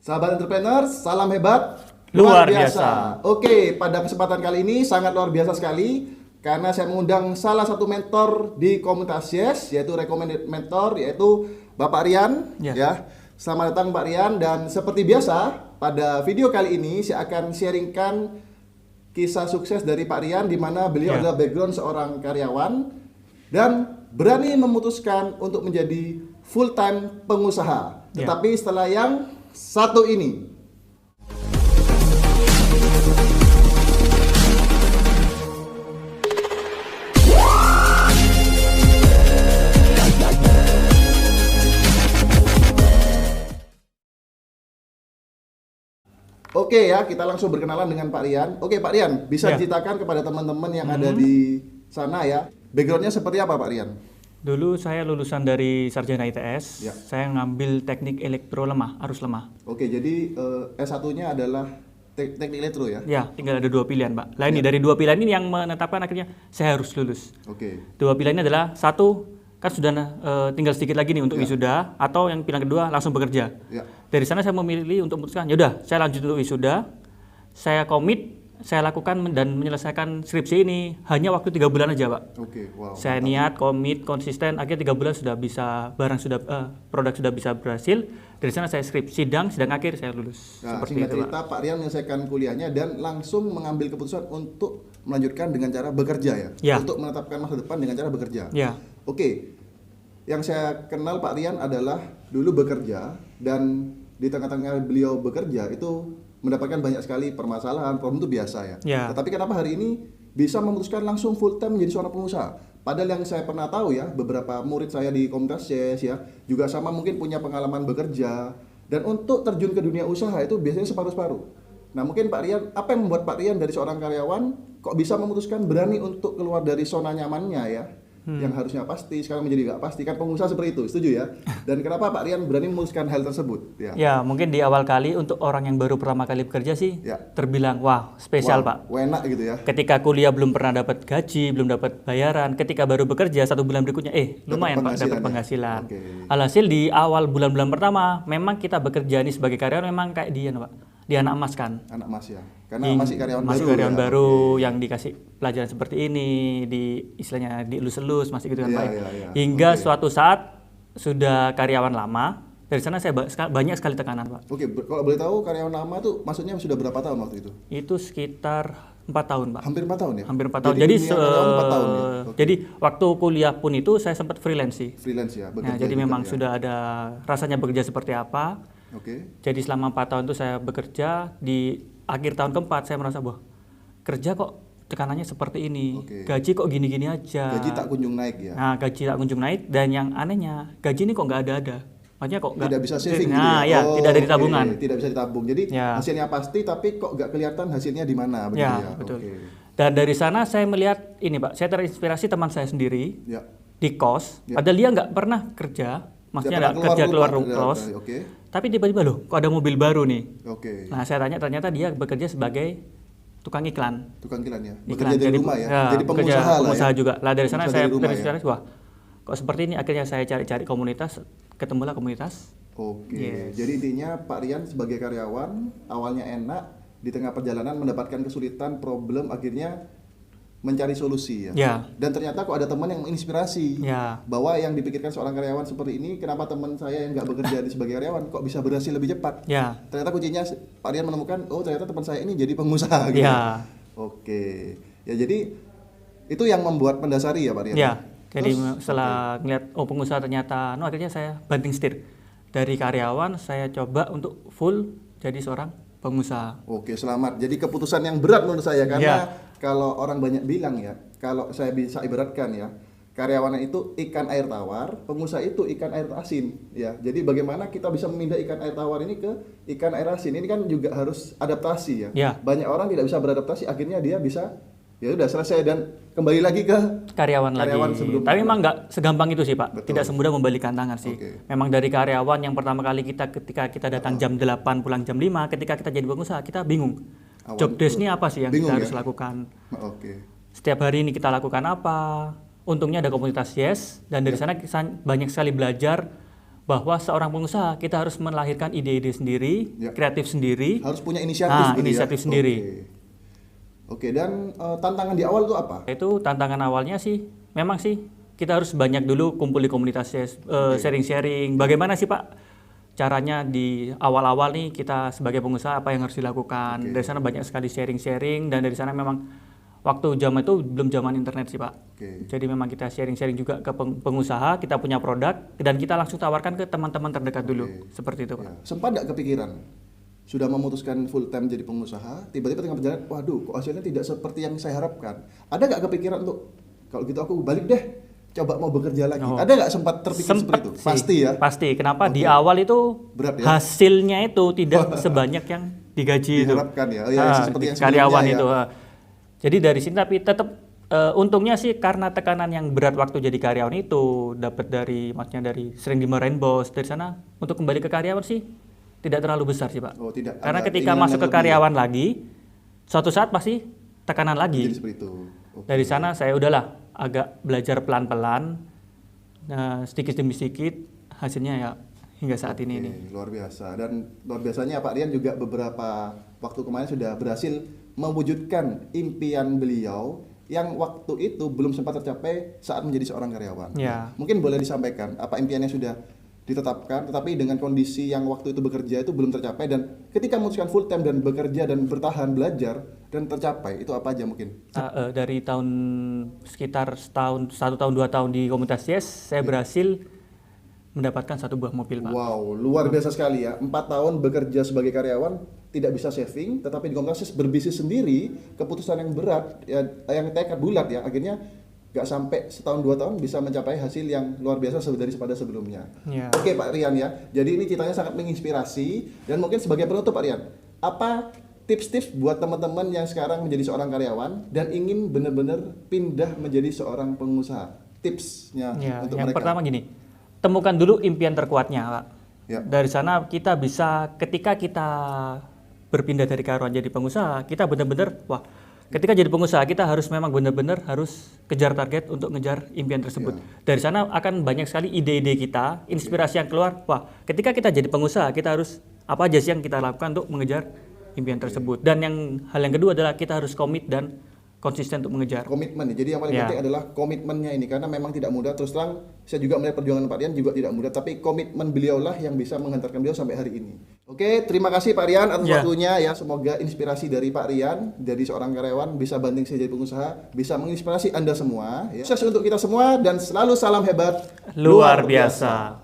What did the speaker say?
Sahabat entrepreneur, salam hebat, Luar biasa. Oke, pada kesempatan kali ini sangat luar biasa sekali karena saya mengundang salah satu mentor di komunitas Yes, yaitu recommended mentor, yaitu Bapak Rian. Ya. Ya, selamat datang Pak Rian, dan seperti biasa pada video kali ini saya akan sharingkan kisah sukses dari Pak Rian, di mana beliau Ya. adalah background seorang karyawan dan berani memutuskan untuk menjadi full time pengusaha. Ya. Tetapi setelah yang satu ini. Oke ya, kita langsung berkenalan dengan Pak Rian. Oke Pak Rian, bisa Ya. diceritakan kepada teman-teman yang ada di sana ya, backgroundnya seperti apa Pak Rian? Dulu saya lulusan dari sarjana ITS. Ya. Saya ngambil teknik elektro lemah, arus lemah. Oke, jadi S1-nya adalah teknik elektro ya? Ya, tinggal ada dua pilihan, Pak. Lah ini dari dua pilihan ini yang menetapkan akhirnya saya harus lulus. Oke. Dua pilihannya adalah satu, kan sudah tinggal sedikit lagi nih untuk Ya. wisuda, atau yang pilihan kedua langsung bekerja. Ya. Dari sana saya memilih untuk memutuskan, yaudah saya lanjut untuk wisuda, saya komit, saya lakukan dan menyelesaikan skripsi ini hanya waktu 3 bulan aja, Pak. Oke, wow. Saya niat, komit, konsisten, akhirnya 3 bulan sudah bisa, produk sudah bisa berhasil. Dari sana saya sidang akhir saya lulus. Nah, Seperti singkat itu, cerita Pak. Pak Rian menyelesaikan kuliahnya dan langsung mengambil keputusan untuk melanjutkan dengan cara bekerja ya? Ya. Untuk menetapkan masa depan dengan cara bekerja. Ya, Oke, yang saya kenal Pak Rian adalah dulu bekerja, dan di tengah-tengah beliau bekerja itu mendapatkan banyak sekali permasalahan, problem itu biasa ya. Ya. Tetapi kenapa hari ini bisa memutuskan langsung full time menjadi seorang pengusaha? Padahal yang saya pernah tahu ya, beberapa murid saya di komunitas Yes ya, juga sama mungkin punya pengalaman bekerja, dan untuk terjun ke dunia usaha itu biasanya separuh-separuh. Nah mungkin Pak Rian, apa yang membuat Pak Rian dari seorang karyawan kok bisa memutuskan berani untuk keluar dari zona nyamannya ya? Yang harusnya pasti sekarang menjadi nggak pasti, kan pengusaha seperti itu, setuju ya? Dan kenapa Pak Rian berani memutuskan hal tersebut? Ya, ya mungkin di awal kali untuk orang yang baru pertama kali bekerja sih Ya. terbilang wah spesial, Wah, Pak. enak gitu ya. Ketika kuliah belum pernah dapat gaji, belum dapat bayaran. Ketika baru bekerja 1 bulan berikutnya, lumayan Pak dapat penghasilan. Oke. Alhasil di awal bulan-bulan pertama, memang kita bekerja ini sebagai karyawan memang kayak dia, Pak. Dia anak emas kan. Anak mas ya, karena masih karyawan Masih baru karyawan ya? baru Oke. yang dikasih pelajaran seperti ini, di istilahnya dielus-elus masih gitu kan, Iya, Pak. iya. Hingga Oke. suatu saat sudah karyawan lama, dari sana saya banyak sekali tekanan, Pak. Oke, kalau boleh tahu karyawan lama tuh maksudnya sudah berapa tahun waktu itu? Itu sekitar 4 tahun, Pak. Hampir 4 tahun ya? Hampir 4 tahun. Jadi Jadi, dunia karyawan 4 tahun ya? Oke. jadi waktu kuliah pun itu saya sempat freelance sih. Freelance ya, Nah, bekerja jadi juga memang ya? sudah ada rasanya bekerja seperti apa. Oke. Jadi selama 4 tahun itu saya bekerja, di akhir tahun keempat saya merasa bahwa kerja kok tekanannya seperti ini, Oke. gaji kok gini-gini aja. Gaji tak kunjung naik ya? Nah, gaji tak kunjung naik, dan yang anehnya gaji ini kok nggak ada. Maksudnya kok nggak Tidak bisa saving Nah, gitu ya, Oh, tidak ada di oke. tabungan. Tidak bisa ditabung. Jadi Ya. hasilnya pasti, tapi kok nggak kelihatan hasilnya di mana begitu Ya, ya? betul. Oke. Dan dari sana saya melihat ini, Pak, saya terinspirasi teman saya sendiri Ya. di kos, Ya. padahal dia nggak pernah kerja, maksudnya Dia nggak pernah kerja keluar rumah, kos, Oke. tapi tiba-tiba loh, kok ada mobil baru nih. Oke. Nah, saya tanya, ternyata dia bekerja sebagai tukang iklan. Tukang iklan ya. Iklan. Bekerja dari rumah ya. Jadi bekerja pengusaha lah pengusaha ya. juga. Lah dari sana Pengusaha saya dari rumah ya. terinspirasi, wah, kok seperti ini. Akhirnya saya cari-cari komunitas, ketemulah komunitas. Oke. Yes. Jadi intinya Pak Rian sebagai karyawan awalnya enak, di tengah perjalanan mendapatkan kesulitan, problem, akhirnya mencari solusi ya. Ya. Dan ternyata kok ada teman yang menginspirasi. Ya. Bahwa yang dipikirkan seorang karyawan seperti ini, kenapa teman saya yang nggak bekerja sebagai karyawan kok bisa berhasil lebih cepat? Ya. Ternyata kuncinya Pak Rian menemukan, oh ternyata teman saya ini jadi pengusaha gitu. Ya. Oke. Ya jadi itu yang membuat mendasari ya Pak Rian. Ya. Jadi Terus, setelah ngeliat pengusaha ternyata, akhirnya saya banting setir. Dari karyawan saya coba untuk full jadi seorang pengusaha. Oke, selamat. Jadi keputusan yang berat menurut saya, karena Ya. kalau orang banyak bilang ya, kalau saya bisa ibaratkan ya, karyawan itu ikan air tawar, pengusaha itu ikan air asin ya. Jadi bagaimana kita bisa memindah ikan air tawar ini ke ikan air asin? Ini kan juga harus adaptasi ya. Ya. Banyak orang tidak bisa beradaptasi, akhirnya dia bisa ya udah selesai dan kembali lagi ke Karyawan Karyawan lagi. sebelum- Tapi memang nggak segampang itu sih, Pak. Betul. Tidak semudah membalikan tangan sih. Oke. Memang dari karyawan yang pertama kali ketika kita datang jam 8 pulang jam 5, ketika kita jadi pengusaha kita bingung. Awal Job desk betul. ini apa sih yang Bingung kita ya? harus lakukan? Oke. Setiap hari ini kita lakukan apa? Untungnya ada komunitas Yes, dan dari sana banyak sekali belajar bahwa seorang pengusaha kita harus melahirkan ide-ide sendiri, Ya. kreatif sendiri. Harus punya inisiatif gitu Inisiatif ya? sendiri. Oke, dan tantangan di awal itu apa? Itu tantangan awalnya sih, memang sih kita harus banyak dulu kumpul di komunitas, sharing-sharing. Bagaimana sih Pak caranya di awal-awal nih kita sebagai pengusaha apa yang harus dilakukan? Oke. Dari sana banyak sekali sharing-sharing dan dari sana memang waktu zaman itu belum zaman internet sih Pak. Oke. Jadi memang kita sharing-sharing juga ke pengusaha, kita punya produk dan kita langsung tawarkan ke teman-teman terdekat dulu. Seperti itu Pak. Ya. Sempat nggak kepikiran? Sudah memutuskan full time jadi pengusaha, tiba-tiba tengah berjalan, waduh, kok hasilnya tidak seperti yang saya harapkan. Ada nggak kepikiran untuk, kalau gitu aku balik deh, coba mau bekerja lagi. Oh. Ada nggak sempat terpikir seperti itu? Sih, Pasti ya? Pasti. Kenapa? Di awal itu Berat ya? hasilnya itu tidak sebanyak yang digaji itu. Diharapkan ya? Oh, ya, seperti yang karyawan sebelumnya itu. ya? Jadi dari sini tapi tetap untungnya sih karena tekanan yang berat waktu jadi karyawan itu dapat dari maksudnya dari sering dimarahin bos dari sana untuk kembali ke karyawan sih tidak terlalu besar sih Pak. Oh, tidak. Karena Ada ketika keinginan masuk yang ke lebih karyawan lagi, suatu saat pasti tekanan Jadi lagi. seperti itu. Oke. Dari sana saya udahlah agak belajar pelan-pelan, sedikit demi sedikit hasilnya ya hingga saat ini nih. Luar biasa. Dan luar biasanya Pak Rian juga beberapa waktu kemarin sudah berhasil mewujudkan impian beliau yang waktu itu belum sempat tercapai saat menjadi seorang karyawan. Ya. Mungkin boleh disampaikan apa impiannya sudah ditetapkan, tetapi dengan kondisi yang waktu itu bekerja itu belum tercapai, dan ketika memutuskan full time dan bekerja dan bertahan belajar dan tercapai, itu apa aja mungkin? Dari tahun sekitar satu tahun 2 tahun di komunitas Yes, saya berhasil mendapatkan 1 buah mobil Pak. Wow, luar biasa sekali ya. 4 tahun bekerja sebagai karyawan, tidak bisa saving, tetapi di komunitas Yes berbisnis sendiri, keputusan yang berat, ya, yang tekad bulat ya, akhirnya nggak sampai setahun 2 tahun bisa mencapai hasil yang luar biasa daripada sebelumnya. Ya. Oke Pak Rian ya, jadi ini ceritanya sangat menginspirasi, dan mungkin sebagai penutup Pak Rian, apa tips-tips buat teman-teman yang sekarang menjadi seorang karyawan dan ingin benar-benar pindah menjadi seorang pengusaha? Tipsnya Ya, untuk yang mereka. pertama gini, temukan dulu impian terkuatnya Pak. Ya. Dari sana kita bisa, ketika kita berpindah dari karyawan jadi pengusaha, kita benar-benar, ketika jadi pengusaha kita harus memang benar-benar harus kejar target untuk ngejar impian tersebut. Dari sana akan banyak sekali ide-ide kita, inspirasi yang keluar. Ketika kita jadi pengusaha kita harus apa aja sih yang kita lakukan untuk mengejar impian tersebut. Dan hal yang kedua adalah kita harus komit dan konsisten untuk mengejar. Komitmen nih. Jadi yang paling Ya. penting adalah komitmennya ini, karena memang tidak mudah. Terus terang saya juga melihat perjuangan Pak Rian juga tidak mudah, tapi komitmen beliau lah yang bisa menghantarkan beliau sampai hari ini. Oke, terima kasih Pak Rian atas Ya. waktunya ya. Semoga inspirasi dari Pak Rian dari seorang karyawan bisa banting saya jadi pengusaha, bisa menginspirasi Anda semua ya. Sukses untuk kita semua dan selalu salam hebat Luar biasa.